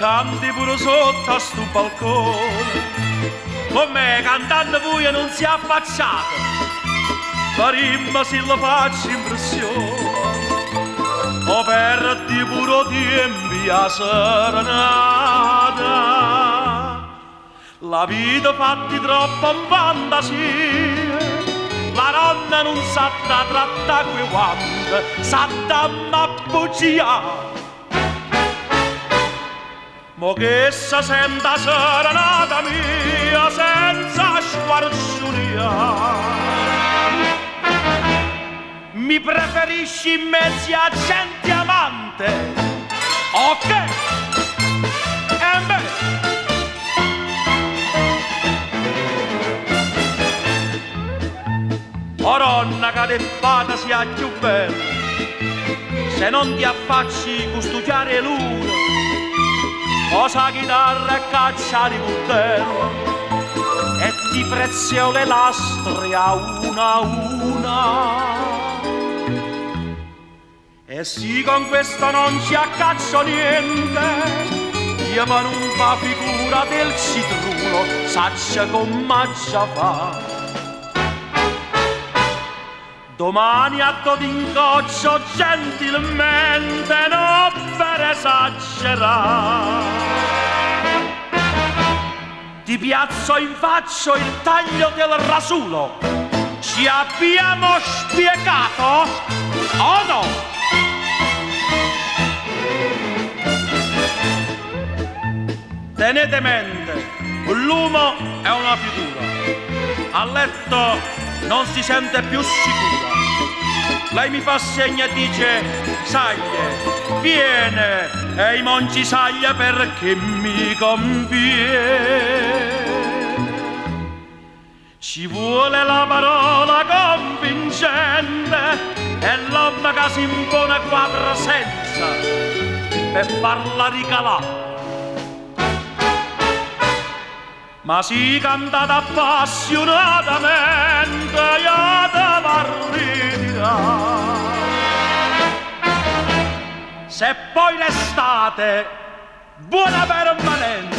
canti pure sotto a sto balcone. Con me cantando voi non si è affacciato, farimma se lo faccio impressione. O perdi pure tempi a serenata. La vita fatti troppo in fantasia, la donna non sa da trattare quei guanti, sa da m'appoggiare. Mo che si senta serenata mia senza sguarciuria, mi preferisci in mezzo a gente amante, ok? E beh, o donna che te fata sia più bella, se non ti affacci con sto chiaro luna, cosa chitarra e caccia di coltello e ti prezio le lastre a una. E sì, con questo non ci accaccio niente, io ma non fa figura del citrulo, saccia come già fa. Domani a to d'incoccio gentilmente, non per esagerare. Ti piazzo in faccia il taglio del rasulo. Ci abbiamo spiegato o no? Tenete mente, l'uomo è una figura. A letto non si sente più sicura. Lei mi fa segno e dice: Saglie, viene, e i monci saglia perché mi conviene. Ci vuole la parola convincente e l'uomo che si impone qua presenza per farla ricalare. Ma si cantata appassionatamente, io te va ritirare. Se poi restate, buona permanenza.